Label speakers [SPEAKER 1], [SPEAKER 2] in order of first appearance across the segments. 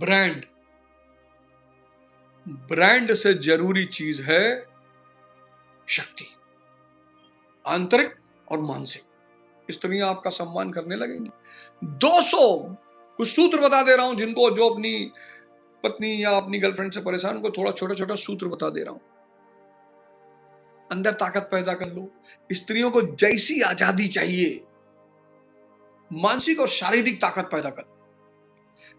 [SPEAKER 1] Brand, brand से जरूरी चीज है शक्ति, आंतरिक और मानसिक। स्त्रियां आपका सम्मान करने लगेंगी। 200 कुछ सूत्र बता दे रहा हूं, जिनको जो अपनी पत्नी या अपनी गर्लफ्रेंड से परेशान, को थोड़ा छोटा छोटा सूत्र बता दे रहा हूं। अंदर ताकत पैदा कर लो। स्त्रियों को जैसी आजादी चाहिए, मानसिक और शारीरिक ताकत पैदा कर।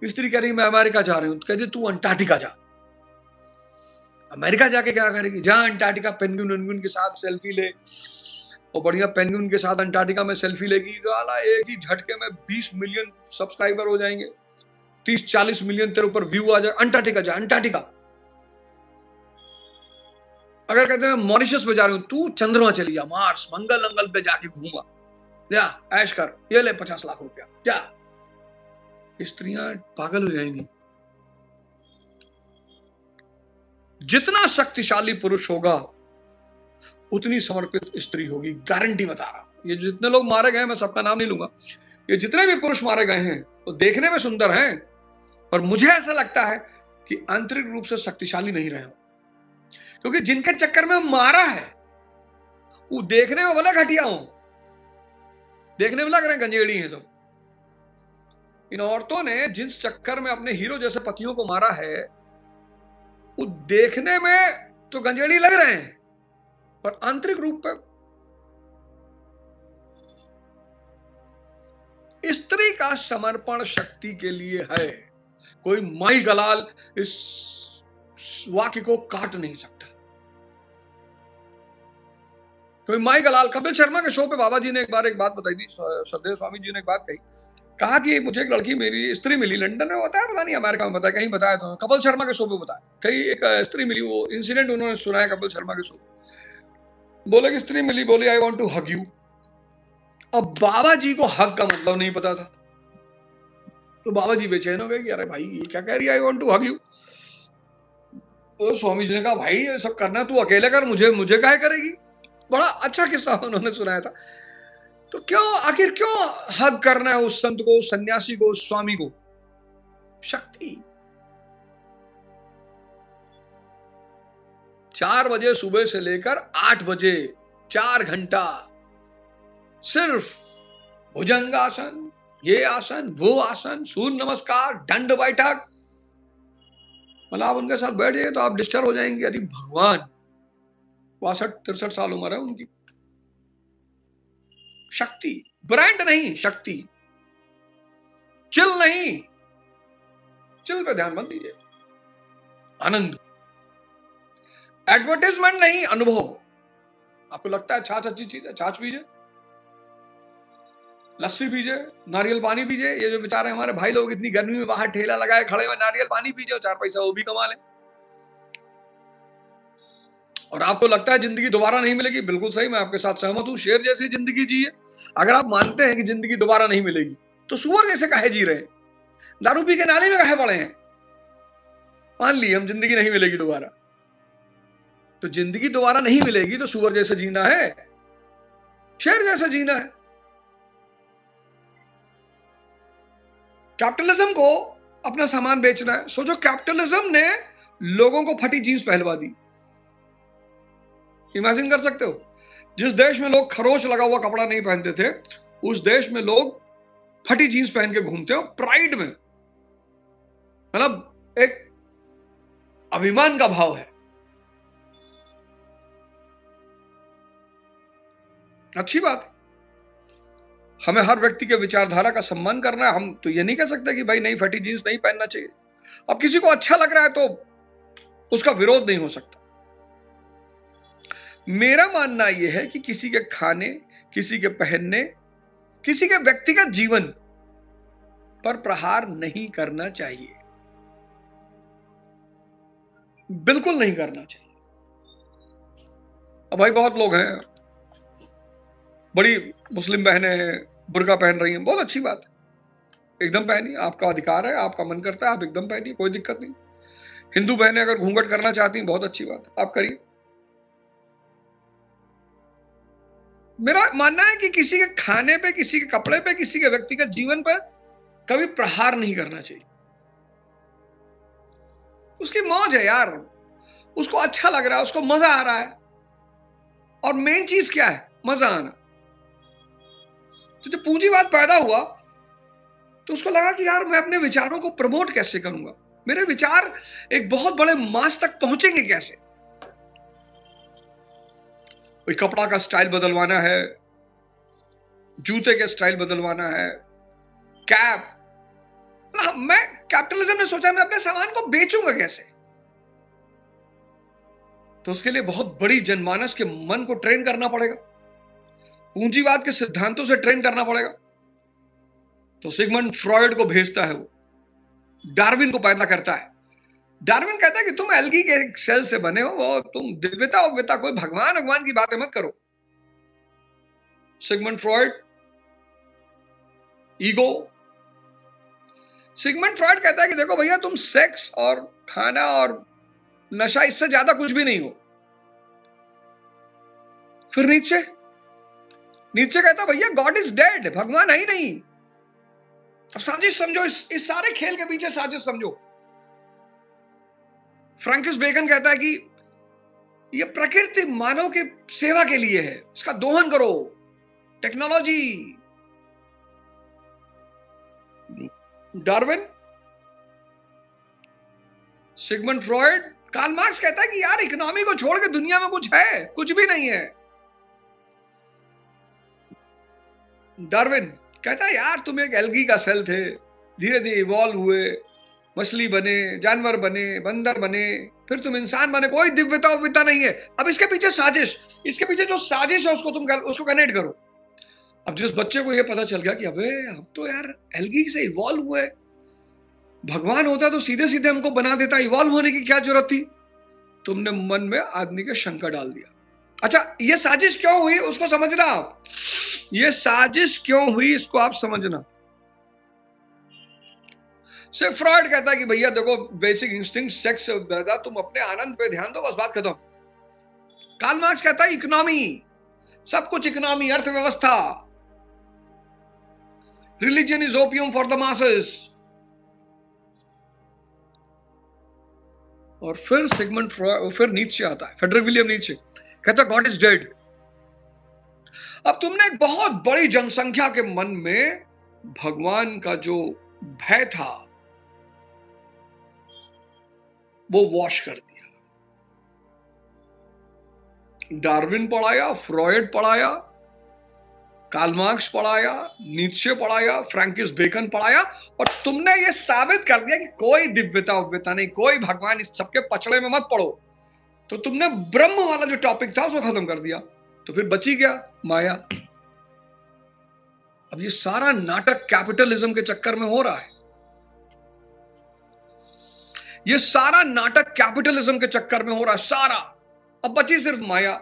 [SPEAKER 1] स्त्री कह रही मैं अमेरिका जा रही हूं, तो कहती तू अंटार्कटिका जा। अमेरिका जाके क्या करेगी? जहां अंटार्कटिका पेंगुइन वेंगुइन के साथ सेल्फी ले, और बढ़िया पेंगुइन के साथ अंटार्कटिका में सेल्फी लेगी, वाला एक ही झटके में 20 मिलियन सब्सक्राइबर हो जाएंगे, 30-40 मिलियन तेरे ऊपर व्यू आ जाए। अंटार्कटिका जा, अंटार्कटिका। अगर कहते हैं मॉरिशस में जा रही हूं, तू चंद्रमा चली जा, मार्स मंगल अंगल पे जाके घूमा, जा ऐश कर, ये ले 50 लाख रुपया, जा। स्त्रियां पागल हो जाएंगी। जितना शक्तिशाली पुरुष होगा उतनी समर्पित स्त्री होगी, गारंटी बता रहा हूं। ये जितने लोग मारे गए, मैं सबका नाम नहीं लूंगा, ये जितने भी पुरुष मारे गए हैं वो तो देखने में सुंदर हैं, पर मुझे ऐसा लगता है कि आंतरिक रूप से शक्तिशाली नहीं रहे हो। क्योंकि जिनके चक्कर में मारा है वो देखने में भले घटिया हो, देखने में लग रहे हैं गंजेड़ी हैं सब। इन औरतों ने जिस चक्कर में अपने हीरो जैसे पतियों को मारा है, वो देखने में तो गंजेड़ी लग रहे हैं, पर आंतरिक रूप पे स्त्री का समर्पण शक्ति के लिए है। कोई माई गलाल इस वाक्य को काट नहीं सकता। कोई माई गलाल, कपिल शर्मा के शो पे बाबा जी ने एक बार एक बात बताई थी, सददेव स्वामी जी ने एक बात कही, कहा कि मुझे एक लड़की मेरी स्त्री मिली, लंदन में बताया, पता नहीं अमेरिका में बताया, कहीं बताया था, कपिल शर्मा के शो पे बताया, कहीं एक स्त्री मिली, वो इंसिडेंट उन्होंने सुनाया कपिल शर्मा के शो। बोले कि स्त्री मिली, बोले I want to hug you. अब बाबा जी को हग का मतलब नहीं पता था, तो बाबा जी बेचैन हो गए कि अरे भाई ये क्या कह रही है, I want to hug you. तो स्वामी जी ने कहा भाई ये सब करना तू अकेले कर, मुझे काहे करेगी। बड़ा अच्छा किस्सा उन्होंने सुनाया था। तो क्यों, आखिर क्यों हग करना है उस संत को, उस सन्यासी को, उस स्वामी को? शक्ति। 4 बजे सुबह से लेकर 8 बजे 4 घंटा सिर्फ भुजंगासन, ये आसन, वो आसन, सूर्य नमस्कार, दंड बैठक। मतलब आप उनके साथ बैठ जाइए तो आप डिस्टर्ब हो जाएंगे। अरे भगवान, 62-63 साल उम्र है उनकी। शक्ति, ब्रांड नहीं, शक्ति। चिल नहीं, चिल पे ध्यान मत दीजिए, आनंद। एडवर्टाइजमेंट नहीं, अनुभव। आपको लगता है छाछ अच्छी चीज है, छाछ पीजिए, लस्सी पीजिए, नारियल पानी पीजिए। ये जो बेचारे हमारे भाई लोग इतनी गर्मी में बाहर ठेला लगाए खड़े हुए, नारियल पानी पीजिए, 4 पैसा वो भी कमा लें। और आपको लगता है जिंदगी दोबारा नहीं मिलेगी, बिल्कुल सही, मैं आपके साथ सहमत हूं। शेर जैसी जिंदगी जिए। अगर आप मानते हैं कि जिंदगी दोबारा नहीं मिलेगी, तो सुअर जैसे काहे जी रहे हैं? दारू पी के नाली में काहे पड़े हैं? मान ली हम जिंदगी नहीं मिलेगी दोबारा, तो जिंदगी दोबारा नहीं मिलेगी तो सुअर जैसे जीना है, शेर जैसे जीना है। कैपिटलिज्म को अपना सामान बेचना है। सोचो, कैपिटलिज्म ने लोगों को फटी जींस पहनवा दी। इमेजिन कर सकते हो, जिस देश में लोग खरोच लगा हुआ कपड़ा नहीं पहनते थे, उस देश में लोग फटी जींस पहन के घूमते हो, प्राइड में। मतलब एक अभिमान का भाव है। अच्छी बात है, हमें हर व्यक्ति के विचारधारा का सम्मान करना है। हम तो ये नहीं कह सकते कि भाई नहीं, फटी जींस नहीं पहनना चाहिए। अब किसी को अच्छा लग रहा है तो उसका विरोध नहीं हो सकता। मेरा मानना यह है कि किसी के खाने, किसी के पहनने, किसी के व्यक्तिगत जीवन पर प्रहार नहीं करना चाहिए, बिल्कुल नहीं करना चाहिए। अब भाई बहुत लोग हैं, बड़ी मुस्लिम बहनें हैं, बुर्का पहन रही हैं, बहुत अच्छी बात है, एकदम पहनिए, आपका अधिकार है, आपका मन करता है आप एकदम पहनिए, कोई दिक्कत नहीं। हिंदू बहनें अगर घूंघट करना चाहती हैं, बहुत अच्छी बात है, आप करिए। मेरा मानना है कि किसी के खाने पे, किसी के कपड़े पे, किसी के व्यक्तिगत जीवन पर कभी प्रहार नहीं करना चाहिए। उसकी मौज है यार, उसको अच्छा लग रहा है, उसको मजा आ रहा है। और मेन चीज क्या है? मजा आना। तो जब पूंजीवाद पैदा हुआ तो उसको लगा कि यार मैं अपने विचारों को प्रमोट कैसे करूंगा, मेरे विचार एक बहुत बड़े मास तक पहुंचेंगे कैसे। कोई कपड़ा का स्टाइल बदलवाना है, जूते के स्टाइल बदलवाना है, कैप। मैं कैपिटलिज्म ने सोचा मैं अपने सामान को बेचूंगा कैसे। तो उसके लिए बहुत बड़ी जनमानस के मन को ट्रेन करना पड़ेगा, पूंजीवाद के सिद्धांतों से ट्रेन करना पड़ेगा। तो सिगमंड फ्रॉयड को भेजता है, वो डार्विन को पैदा करता है। डार्विन कहता है कि तुम एल्गी के एक सेल से बने हो, वो तुम दिव्यता उव्यता, कोई भगवान की बातें मत करो। Sigmund Freud ego. Sigmund Freud कहता है कि देखो भैया, तुम सेक्स और खाना और नशा, इससे ज्यादा कुछ भी नहीं हो। फिर नीचे कहता भैया गॉड इज डेड, भगवान है ही नहीं। अब साजिश समझो, इस सारे खेल के पीछे साजिश समझो। फ्रैंकिस बेकन कहता है कि यह प्रकृति मानव की सेवा के लिए है, इसका दोहन करो, technology. Darwin, Sigmund Freud, Karl Marx कहता है कि यार इकोनॉमी को छोड़ के दुनिया में कुछ है? कुछ भी नहीं है। डार्विन कहता है यार तुम एक एल्गी का सेल थे, धीरे धीरे इवॉल्व हुए, मछली बने, जानवर बने, बंदर बने, फिर तुम इंसान बने, कोई दिव्यता उव्यता नहीं है। अब इसके पीछे साजिश, इसके पीछे जो साजिश है उसको कनेक्ट करो। अब जिस बच्चे को यह पता चल गया कि अबे हम तो यार एल्गी से इवॉल्व हुए, भगवान होता तो सीधे सीधे हमको बना देता, इवॉल्व होने की क्या जरूरत थी। तुमने मन में आदमी के शंका डाल दिया। अच्छा, ये साजिश क्यों हुई उसको समझना आप, ये साजिश क्यों हुई इसको आप समझना। सिर्फ फ्रॉयड कहता है कि भैया देखो, बेसिक इंस्टिंक्ट सेक्स से ज्यादा तुम अपने आनंद पे ध्यान दो, बस बात खत्म। कार्ल मार्क्स कहता है इकोनॉमी, सब कुछ इकोनॉमी, अर्थव्यवस्था। Religion is opium for the masses. और फिर सिगमंड फ्रॉयड, फिर नीचे आता है, फ्रेडरिक विलियम नीचे, कहता गॉड इज डेड। अब तुमने एक बहुत बड़ी जनसंख्या के मन में भगवान का जो भय था वो वॉश कर दिया। डार्विन पढ़ाया, फ्रॉयड पढ़ाया, कार्ल मार्क्स पढ़ाया, नीत्शे पढ़ाया, फ्रैंकिस बेकन पढ़ाया, और तुमने ये साबित कर दिया कि कोई दिव्यता उव्यता नहीं, कोई भगवान, इस सबके पचड़े में मत पड़ो। तो तुमने ब्रह्म वाला जो टॉपिक था उसको खत्म कर दिया। तो फिर बची क्या? माया। अब ये सारा नाटक कैपिटलिज्म के चक्कर में हो रहा है, ये सारा नाटक कैपिटलिज्म के चक्कर में हो रहा है सारा। अब बची सिर्फ माया।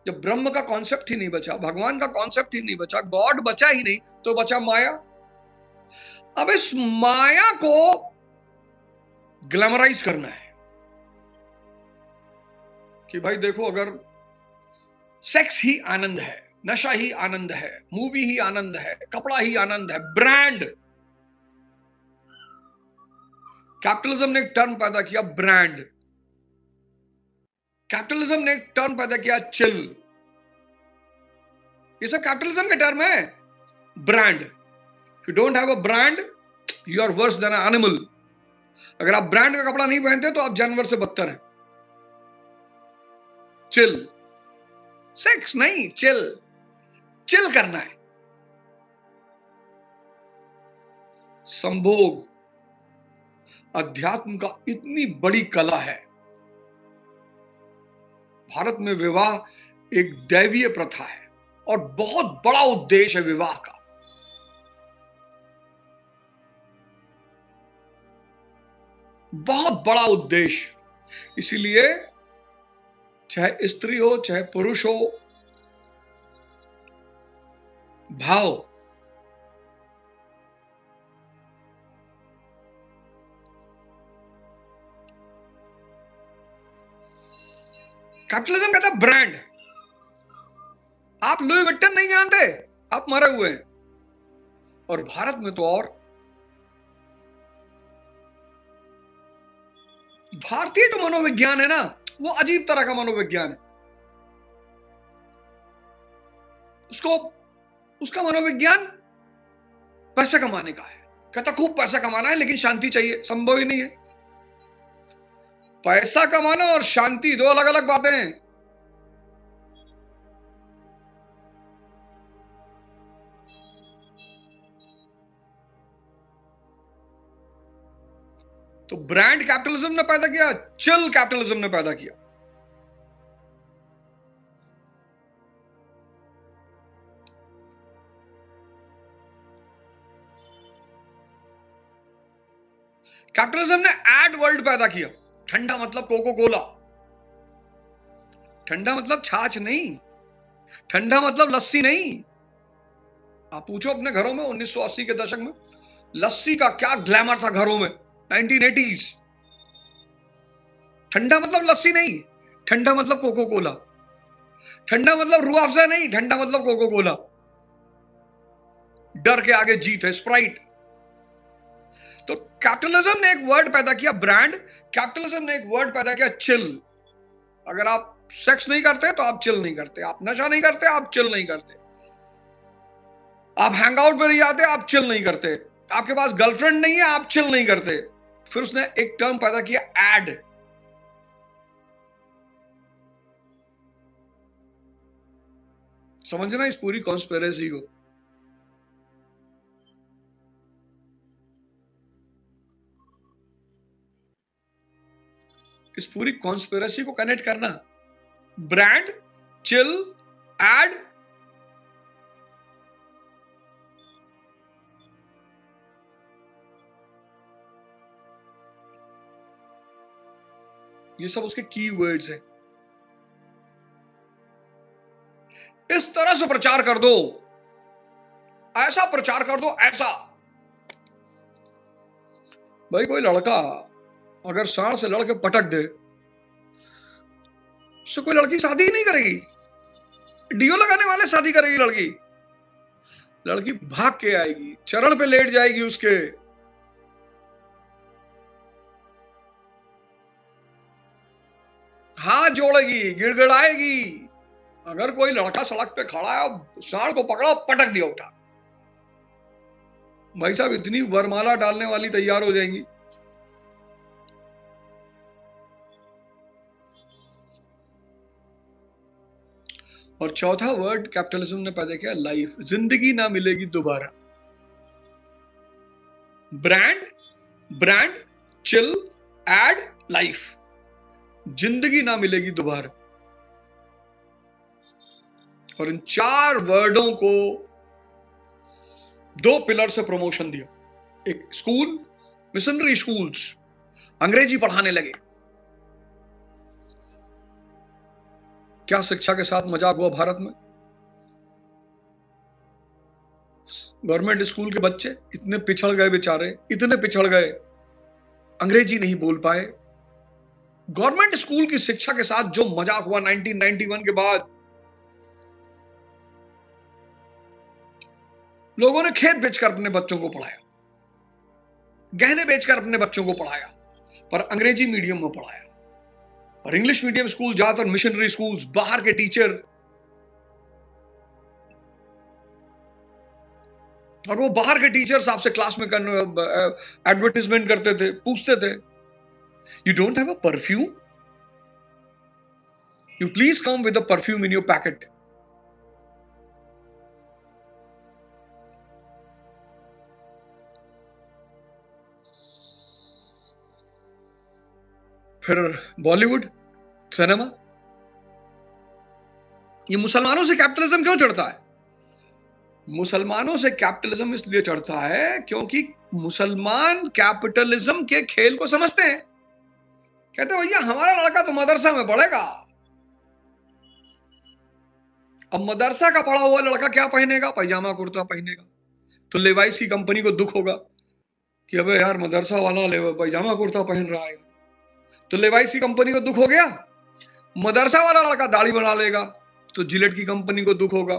[SPEAKER 1] जब ब्रह्म का कॉन्सेप्ट ही नहीं बचा, भगवान का कॉन्सेप्ट ही नहीं बचा, गॉड बचा ही नहीं, तो बचा माया। अब इस माया को ग्लैमराइज करना है कि भाई देखो, अगर सेक्स ही आनंद है, नशा ही आनंद है, मूवी ही आनंद है, कपड़ा ही आनंद है, ब्रांड। कैपिटलिज्म ने एक टर्म पैदा किया, ब्रांड। कैपिटलिज्म ने एक टर्म पैदा किया, चिल। ये सब कैपिटलिज्म के टर्म है, brand. If you don't have a brand, you are worse than an animal. अगर आप ब्रांड का कपड़ा नहीं पहनते तो आप जानवर से बदतर हैं। चिल, सेक्स नहीं, चिल, चिल करना है। संभोग अध्यात्म का इतनी बड़ी कला है। भारत में विवाह एक दैवीय प्रथा है और बहुत बड़ा उद्देश्य है विवाह का। बहुत बड़ा उद्देश्य। इसीलिए चाहे स्त्री हो चाहे पुरुष हो, भाव, कैपिटलिज्म कहता है ब्रांड। आप लुई विट्टन नहीं जानते, आप मरे हुए हैं। और भारत में तो और भारतीय जो मनोविज्ञान है ना, वो अजीब तरह का मनोविज्ञान है। उसको उसका मनोविज्ञान पैसा कमाने का है। कहता खूब पैसा कमाना है लेकिन शांति चाहिए, संभव ही नहीं है। पैसा कमाना और शांति दो अलग अलग बातें हैं। तो ब्रांड कैपिटलिज्म ने पैदा किया, चिल कैपिटलिज्म ने पैदा किया। कैपिटलिज्म ने एड वर्ल्ड पैदा किया। ठंडा मतलब कोको कोला, ठंडा मतलब छाछ नहीं, ठंडा मतलब लस्सी नहीं। आप पूछो अपने घरों में 1980 के दशक में लस्सी का क्या ग्लैमर था घरों में, 1980s। ठंडा मतलब लस्सी नहीं, ठंडा मतलब कोको कोला। ठंडा मतलब रूह अफ़ज़ा नहीं, ठंडा मतलब कोको कोला। डर के आगे जीत है, स्प्राइट। तो कैपिटलिज्म ने एक वर्ड पैदा किया ब्रांड, कैपिटलिज्म ने एक वर्ड पैदा किया चिल। अगर आप सेक्स नहीं करते तो आप चिल नहीं करते, आप नशा नहीं करते आप चिल नहीं करते, आप हैंगआउट पे नहीं जाते आप चिल नहीं करते, आपके पास गर्लफ्रेंड नहीं है आप चिल नहीं करते। फिर उसने एक टर्म पैदा किया एड। समझना इस पूरी कॉन्स्पिरेसी को। इस पूरी कॉन्स्पिरेसी को कनेक्ट करना, ब्रांड, चिल, एड। ये सब उसके की वर्ड्स हैं। इस तरह से प्रचार कर दो, ऐसा प्रचार कर दो, ऐसा। भाई कोई लड़का अगर साड़ से लड़के पटक दे, उससे कोई लड़की शादी ही नहीं करेगी। डीओ लगाने वाले शादी करेगी लड़की। लड़की भाग के आएगी, चरण पे लेट जाएगी उसके, हाथ जोड़ेगी, गिड़गिड़ाएगी। अगर कोई लड़का सड़क पे खड़ा है, साड़ को पकड़ा पटक दिया उठा, भाई साहब इतनी वरमाला डालने वाली तैयार हो जाएंगी। और चौथा वर्ड कैपिटलिज्म ने पैदा किया लाइफ, जिंदगी ना मिलेगी दोबारा। Brand, brand, chill, ad, life, जिंदगी ना मिलेगी दोबारा। और इन चार वर्डों को दो पिलर से प्रमोशन दिया। एक स्कूल, मिशनरी स्कूल्स, अंग्रेजी पढ़ाने लगे। क्या शिक्षा के साथ मजाक हुआ भारत में। गवर्नमेंट स्कूल के बच्चे इतने पिछड़ गए बेचारे, इतने पिछड़ गए, अंग्रेजी नहीं बोल पाए। गवर्नमेंट स्कूल की शिक्षा के साथ जो मजाक हुआ 1991 के बाद, लोगों ने खेत बेचकर अपने बच्चों को पढ़ाया, गहने बेचकर अपने बच्चों को पढ़ाया, पर अंग्रेजी मीडियम में पढ़ाया। और इंग्लिश मीडियम स्कूल, ज्यादातर मिशनरी स्कूल्स, बाहर के टीचर, और वो बाहर के टीचर्स आपसे क्लास में एडवर्टाइजमेंट करते थे, पूछते थे you don't have a perfume, you please come with a perfume in your packet. फिर बॉलीवुड सिनेमा, ये मुसलमानों से कैपिटलिज्म क्यों चढ़ता है? मुसलमानों से कैपिटलिज्म इसलिए चढ़ता है क्योंकि मुसलमान कैपिटलिज्म के खेल को समझते हैं। कहते भैया हमारा लड़का तो मदरसा में पढ़ेगा, अब मदरसा का पढ़ा हुआ लड़का क्या पहनेगा? पैजामा कुर्ता पहनेगा। तो लेवाइस की कंपनी को दुख होगा कि अबे यार मदरसा वाला पैजामा कुर्ता पहन रहा है। तो लेवाइस की कंपनी को दुख हो गया। मदरसा वाला लड़का दाढ़ी बना लेगा तो जिलेट की कंपनी को दुख होगा।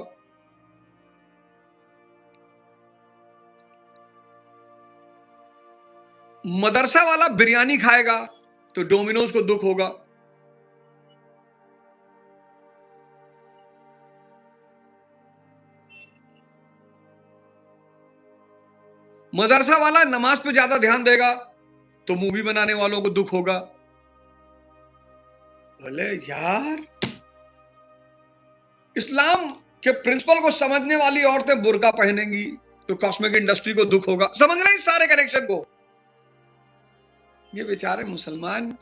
[SPEAKER 1] मदरसा वाला बिरयानी खाएगा तो डोमिनोज को दुख होगा। मदरसा वाला नमाज पे ज्यादा ध्यान देगा तो मूवी बनाने वालों को दुख होगा। बोले यार, इस्लाम के प्रिंसिपल को समझने वाली औरतें बुर्का पहनेंगी तो कॉस्मेटिक इंडस्ट्री को दुख होगा। समझ रहे इस सारे कनेक्शन को? ये बेचारे मुसलमान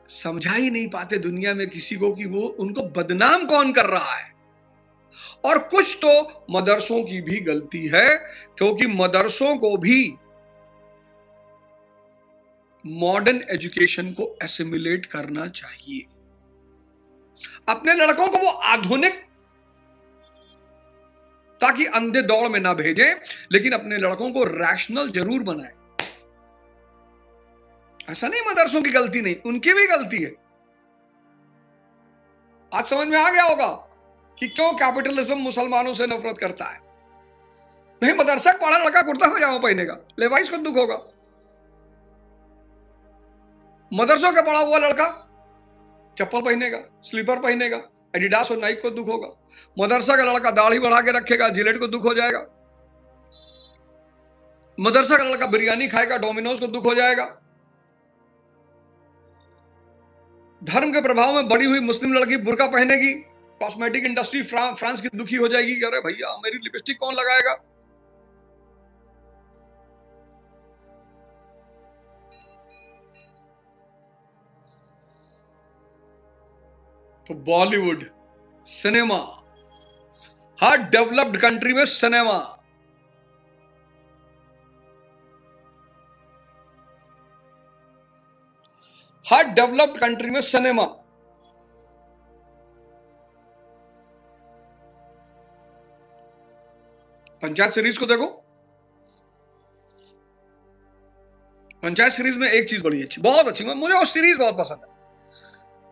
[SPEAKER 1] समझा ही नहीं पाते दुनिया में किसी को कि वो उनको बदनाम कौन कर रहा है। और कुछ तो मदरसों की भी गलती है, क्योंकि मदरसों को भी मॉडर्न एजुकेशन को एसिमिलेट करना चाहिए। अपने लड़कों को वो आधुनिक ताकि अंधे दौड़ में ना भेजें, लेकिन अपने लड़कों को रैशनल जरूर बनाएं। ऐसा नहीं मदरसों की गलती नहीं, उनकी भी गलती है। आज समझ में आ गया होगा कि क्यों कैपिटलिज्म मुसलमानों से नफरत करता है। नहीं, मदरसा पढ़ा लड़का कुर्ता पजामा पहनेगा, लेवाइस को दुख होगा। मदरसों का पढ़ा हुआ लड़का चप्पल पहनेगा, स्लीपर पहनेगा, एडिडास और नाइक को दुख होगा। मदरसा का लड़का दाढ़ी बढ़ा के रखेगा, जिलेट को दुख हो जाएगा। मदरसा का लड़का बिरयानी खाएगा, डोमिनोज को दुख हो जाएगा। धर्म के प्रभाव में बड़ी हुई मुस्लिम लड़की बुर्का पहनेगी, कॉस्मेटिक इंडस्ट्री फ्रांस की दुखी हो जाएगी। अरे भैया, मेरी लिपस्टिक कौन लगाएगा? तो बॉलीवुड सिनेमा, हर डेवलप्ड कंट्री में सिनेमा, हर डेवलप्ड कंट्री में सिनेमा, पंचायत सीरीज को देखो। पंचायत सीरीज में एक चीज बड़ी अच्छी, बहुत अच्छी, मुझे वो सीरीज बहुत पसंद है।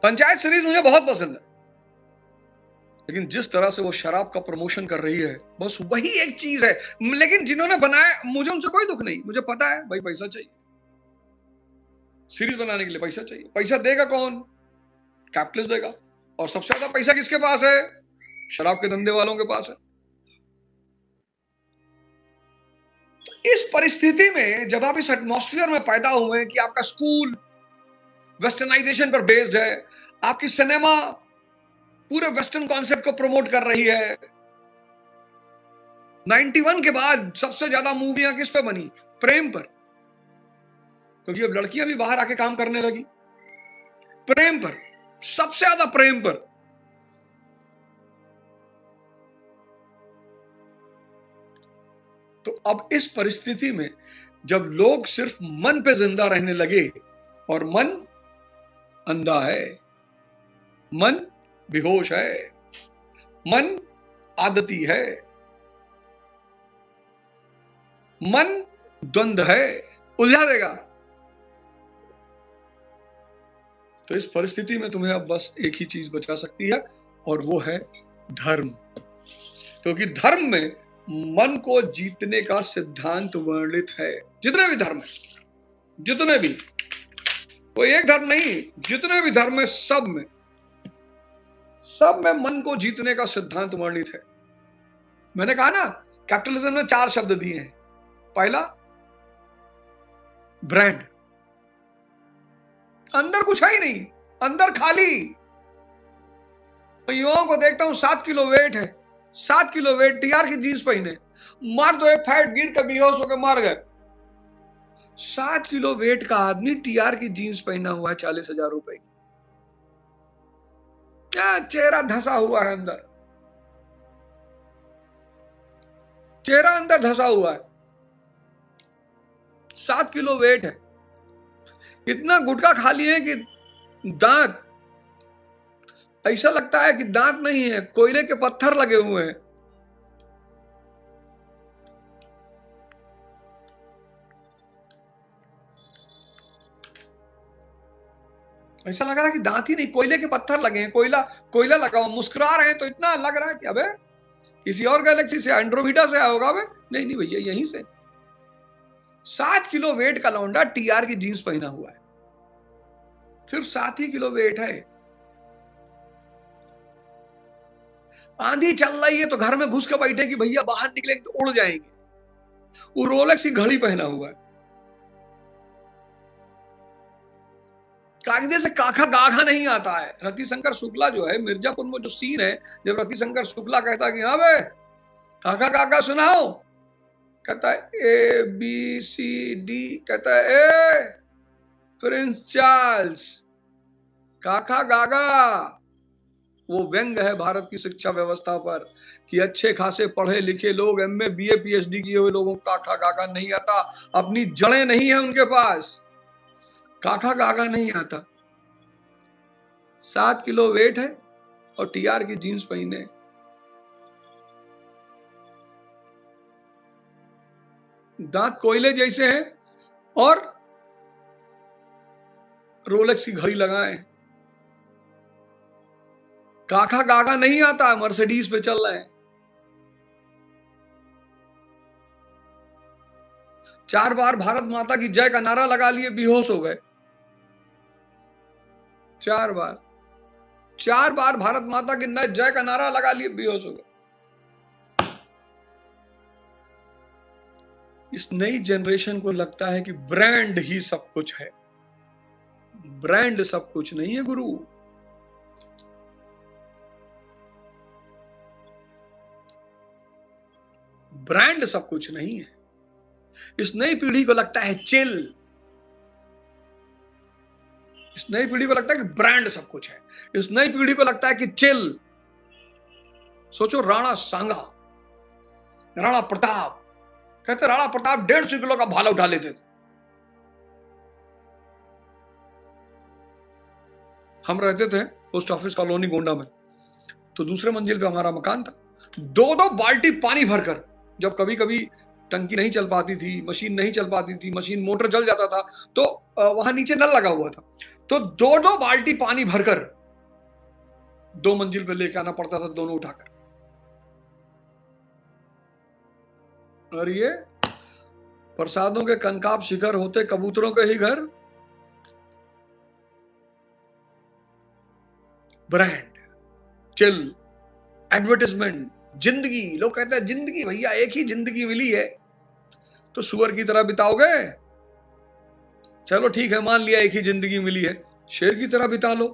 [SPEAKER 1] पंचायत सीरीज मुझे बहुत पसंद है, लेकिन जिस तरह से वो शराब का प्रमोशन कर रही है, बस वही एक चीज है। लेकिन जिन्होंने बनाया, मुझे उनसे कोई दुख नहीं, मुझे पता है भाई पैसा चाहिए, सीरीज बनाने के लिए पैसा चाहिए। पैसा देगा कौन? कैपिटलिस्ट देगा। और सबसे ज्यादा पैसा किसके पास है? शराब के धंधे वालों के पास है। इस परिस्थिति में जब आप इस एटमॉस्फेयर में पैदा हुए कि आपका स्कूल वेस्टर्नाइजेशन पर बेस्ड है, आपकी सिनेमा पूरे वेस्टर्न कॉन्सेप्ट को प्रमोट कर रही है। 91 के बाद सबसे ज्यादा मूवियां किस पे बनी? प्रेम पर, क्योंकि अब लड़कियां भी बाहर आके काम करने लगी। प्रेम पर, सबसे ज्यादा प्रेम पर। तो अब इस परिस्थिति में जब लोग सिर्फ मन पे जिंदा रहने लगे, और मन अंधा है, मन बेहोश है, मन आदती है, मन द्वंद्व है, उलझा देगा। तो इस परिस्थिति में तुम्हें अब बस एक ही चीज बचा सकती है, और वो है धर्म। क्योंकि धर्म में मन को जीतने का सिद्धांत वर्णित है। जितने भी धर्म है, जितने भी, कोई एक धर्म नहीं, जितने भी धर्म है, सब में मन को जीतने का सिद्धांत वर्णित है। मैंने कहा ना, कैपिटलिज्म ने 4 शब्द दिए हैं। पहला, ब्रांड। अंदर कुछ है ही नहीं, अंदर खाली। युवाओं को देखता हूं, 7 किलो वेट है, 7 किलो वेट, टीआर की जींस पहने, मार दो एक फैट, गिर कर बेहोश होकर मार गए। 7 किलो वेट का आदमी टीआर की जींस पहना हुआ है 40,000 रुपए की। क्या चेहरा धसा हुआ है अंदर, चेहरा अंदर धसा हुआ है। 7 किलो वेट है, इतना गुटखा खा लिए कि दांत ऐसा लगता है कि दांत नहीं है, कोयले के पत्थर लगे हुए हैं। ऐसा लग रहा है कि दांत ही नहीं, कोयले के पत्थर लगे हैं, कोयला लगा हुआ। मुस्कुरा रहे हैं तो इतना लग रहा है कि अबे किसी और गैलेक्सी से, एंड्रोमीडा से आया होगा। अबे नहीं भैया, यहीं से। 7 किलो वेट का लौंडा टीआर की जीन्स पहना हुआ है। सिर्फ 7 ही किलो वेट है। आंधी चल रही है तो घर में घुस के बैठे कि भैया बाहर निकलेंगे तो उड़ जाएंगे। वो रोलेक्स की घड़ी पहना हुआ है। कागजे से काका गाघा नहीं आता है। रतिशंकर शुक्ला जो है, मिर्जापुर में जो सीन है, जब रतिशंकर शुक्ला कहता है कि हाँ बे काका काका सुनाओ, कहता है ए बी सी डी, कहता है ए प्रिंस चार्ल्स, काका गागा। वो व्यंग है भारत की शिक्षा व्यवस्था पर कि अच्छे खासे पढ़े लिखे लोग, एमए बीए पीएचडी किए हुए लोगों को काका गागा नहीं आता, अपनी जड़ें नहीं है उनके पास, काका गागा नहीं आता। 7 किलो वेट है और टीआर की जीन्स पहने, दांत कोयले जैसे हैं और रोलेक्स की घड़ी लगाए। काका गागा नहीं आता, मर्सिडीज पे चल रहे हैं। 4 बार भारत माता की जय का नारा लगा लिए, बेहोश हो गए। 4 बार भारत माता की जय का नारा लगा लिए, बेहोश हो गए। इस नई जनरेशन को लगता है कि ब्रांड ही सब कुछ है। ब्रांड सब कुछ नहीं है गुरु। ब्रांड सब कुछ नहीं है। इस नई पीढ़ी को लगता है चिल। इस नई पीढ़ी को लगता है कि ब्रांड सब कुछ है। इस नई पीढ़ी को लगता है कि चिल। सोचो राणा सांगा, राणा प्रताप, कहते राणा प्रताप 150 किलो का भाला उठा लेते थे। हम रहते थे पोस्ट ऑफिस कॉलोनी गोंडा में, तो दूसरे मंजिल पे हमारा मकान था। 2-2 बाल्टी पानी भरकर, जब कभी कभी टंकी नहीं चल पाती थी, मशीन नहीं चल पाती थी, मशीन मोटर जल जाता था, तो वहां नीचे नल लगा हुआ था, तो 2-2 बाल्टी पानी भरकर 2 मंजिल पे लेके आना पड़ता था, दोनों उठाकर। और ये प्रसादों के कनकाब शिखर होते कबूतरों के ही घर। ब्रांड, चिल, एडवर्टाइजमेंट, जिंदगी। लोग कहते हैं जिंदगी भैया एक ही जिंदगी मिली है, तो सुअर की तरह बिताओगे? चलो ठीक है, मान लिया एक ही जिंदगी मिली है, शेर की तरह बिता लो।